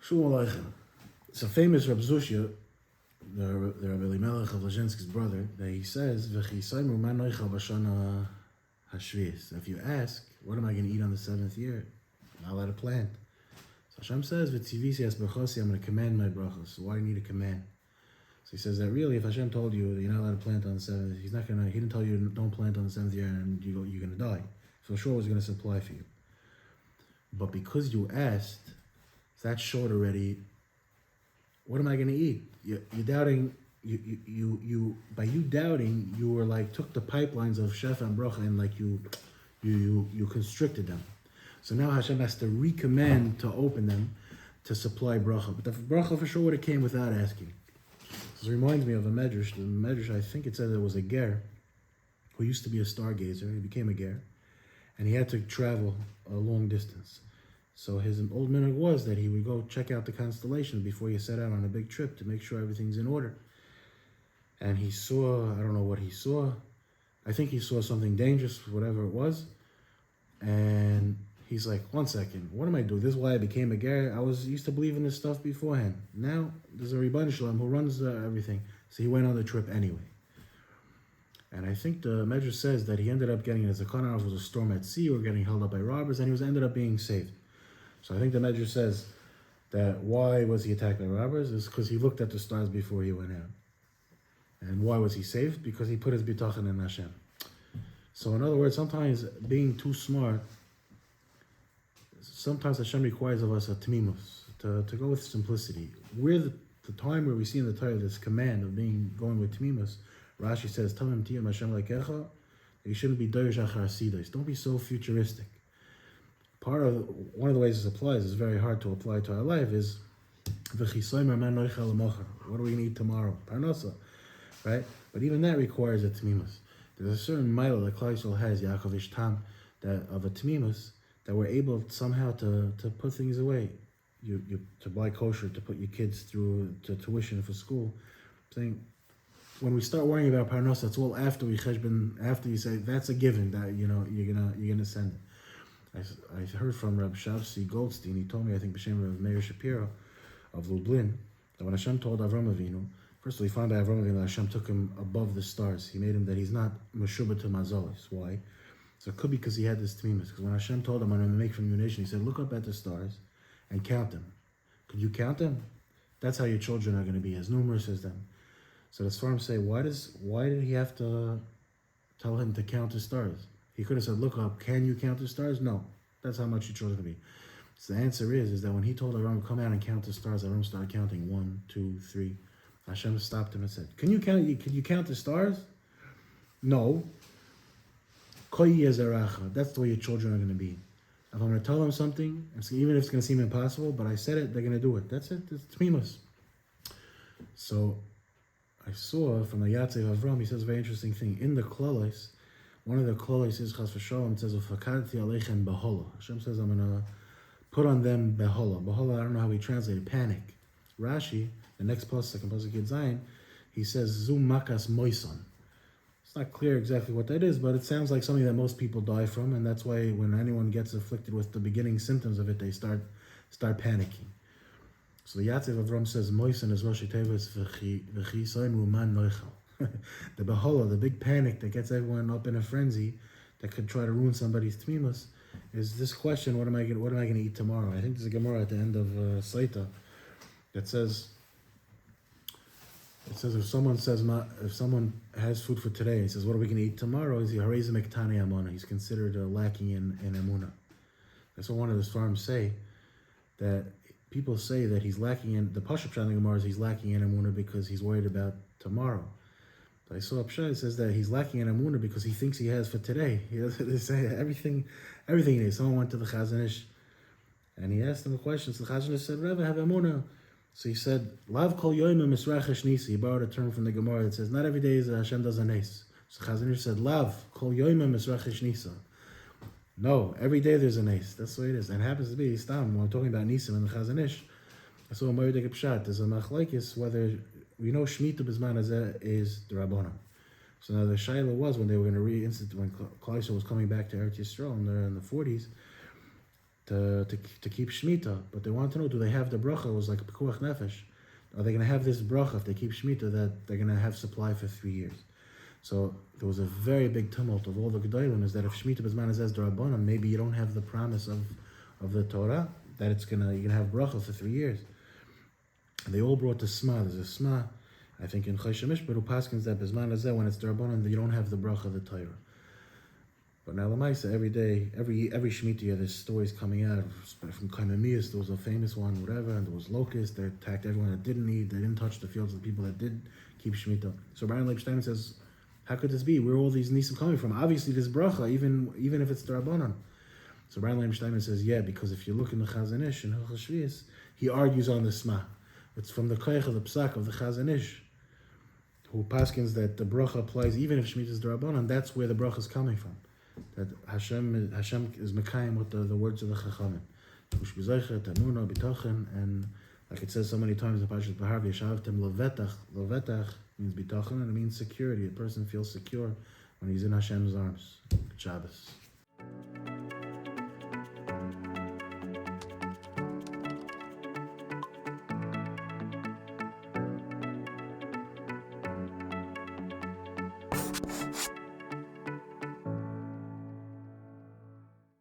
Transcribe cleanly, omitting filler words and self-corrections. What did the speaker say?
Shalom Aleichem. It's a famous Reb Zushya, the Rabbi Elimelech of Lezhinsky's brother, that he says, "V'chisaymu ma noichal b'shana hashvius." If you ask, what am I going to eat on the 7th year? I'm not allowed to plant. So Hashem says, "V'tzivisi es brachosi," I'm going to command my brachos. So why do you need a command? So he says that really, if Hashem told you that you're not allowed to plant on the 7th, He didn't tell you don't plant on the 7th year and you're going to die. So sure, was going to supply for you. But because you asked, that's short already. What am I going to eat? You're doubting. You by you doubting, you were like took the pipelines of shefa and bracha and like you constricted them. So now Hashem has to recommend to open them to supply bracha. But the bracha for sure would have came without asking. This reminds me of a medrash. The medrash, I think it said there was a ger who used to be a stargazer. He became a ger, and he had to travel a long distance. So his old minhag was that he would go check out the constellations before you set out on a big trip to make sure everything's in order. And he saw, I don't know what he saw. I think he saw something dangerous, whatever it was. And he's like, one second, what am I doing? This is why I became a ger. I used to believe in this stuff beforehand. Now there's a Rebbeinu Shalom who runs everything. So he went on the trip anyway. And I think the medrash says that he ended up getting, as a Kanarov was a storm at sea, or getting held up by robbers, and he ended up being saved. So I think the medrash says that why was he attacked by robbers is because he looked at the stars before he went out. And why was he saved? Because he put his bitachon in Hashem. So in other words, sometimes being too smart, sometimes Hashem requires of us a tmimus, to go with simplicity. We're the time where we see in the Torah this command of going with tmimus. Rashi says, "Tamim tiyam Hashem lekecha." You shouldn't be doirish achar sidos. Don't be so futuristic. One of the ways this applies is very hard to apply to our life is what are we going to eat tomorrow? Parnasa, right? But even that requires a tmimus. There's a certain mile that Klal Yisrael has, Yaakov Ishtam, that of a tmimus, that we're able somehow to put things away. You to buy kosher, to put your kids through to tuition for school. I'm saying when we start worrying about parnasa, it's all after we cheshbon, after you say that's a given that you're gonna send it. I heard from Rabbi Shabbat Goldstein. He told me, I think b'shem of Meir Shapiro of Lublin, that when Hashem told Avram Avinu, first of all, he found out Avram Avinu that Hashem took him above the stars. He made him that he's not meshubah to mazolis. Why? So it could be because he had this tmimus. Because when Hashem told him, I'm going to make from you a nation, he said, look up at the stars and count them. Could you count them? That's how your children are going to be, as numerous as them. So the Sfarim say, why did he have to tell him to count the stars? He could have said, look up, can you count the stars? No, that's how much your children will be. So the answer is that when he told Aram, come out and count the stars, Aram started counting 1, 2, 3. Hashem stopped him and said, can you count the stars? No. That's the way your children are going to be. If I'm going to tell them something, even if it's going to seem impossible, but I said it, they're going to do it. That's it. It's tmimus. So I saw from the Yatzev Avram, he says a very interesting thing. In the Klolos, one of the klolos is chas v'shalom. It says "Ufakadti aleichem behola." Hashem says, "I'm gonna put on them behola." Behola, I don't know how we translate it. Panic. Rashi, the next pasuk, in pasuk Yud Zayin, he says "Zum makas moison." It's not clear exactly what that is, but it sounds like something that most people die from, and that's why when anyone gets afflicted with the beginning symptoms of it, they start panicking. So the Yatzev Avram says moison is Rosh Tevis v'chisoymu man noichal. The behola, the big panic that gets everyone up in a frenzy, that could try to ruin somebody's tmimus, is this question: What am I going to eat tomorrow? I think there's a Gemara at the end of Saita that says, if someone has food for today, he says, what are we going to eat tomorrow? Is he hareza mektane amona? He's considered lacking in emuna. That's what one of the farms say, that people say that he's lacking in the Pashup Pshat in the Gemara is he's lacking in emuna because he's worried about tomorrow. I saw a pshat, it says that he's lacking in emunah because he thinks he has for today. He doesn't say everything he needs. Someone went to the Chazon Ish and he asked him a question. So the Chazon Ish said, Rebbe, have emunah. So he said, Lav kol yoyim misrachesh nisi. He borrowed a term from the Gemara that says, not every day is Hashem does a nes. So the Chazon Ish said, Lav kol yoyim misrachesh nisa. No, every day there's a nes. That's the way it is. And it happens to be, Stam, when we're talking about nisim and the Chazon Ish, I saw a Moedik pshat. There's a machlekes whether we know Shemitah B'zman Hazeh is the Rabbanon. So now the Shaila was when they were going to reinstitute, when Klal Yisrael was coming back to Eretz Yisrael in the 40s, to keep Shemitah, but they want to know, do they have the bracha? It was like Pekuach Nefesh. Are they going to have this bracha if they keep Shemitah, that they're going to have supply for 3 years? So there was a very big tumult of all the Gedolim, is that if Shemitah B'zman Hazeh D'Rabbanan, maybe you don't have the promise of the Torah, that you're going to have bracha for 3 years. And they all brought the Sma. There's a Sma, I think in Choshen Mishpat, who paskins that B'zman Hazeh, when it's D'Rabbanan, you don't have the bracha of the Torah. But now Lamaisa, every day, every Shemitah year, there's stories coming out from Kaimamias. There was a famous one, whatever, and there was locusts that attacked everyone that didn't eat. They didn't touch the fields of the people that did keep Shemitah. So Rabbi Aryeh Siegel says, how could this be? Where are all these nisim coming from? Obviously, this bracha, even if it's D'Rabbanan. So Rabbi Aryeh Siegel says, yeah, because if you look in the Chazon Ish and Hilchos Shvius, he argues on the Sma. It's from the koyach of the psak of the Chazon Ish, who paskins that the bracha applies even if Shemitah is D'Rabbanan. That's where the bracha is coming from. That Hashem is mekayim with the words of the Chachamim. And like it says so many times in Parashat Behar-Bechukotai, levetach means bitachon, and it means security. A person feels secure when he's in Hashem's arms. Shabbos.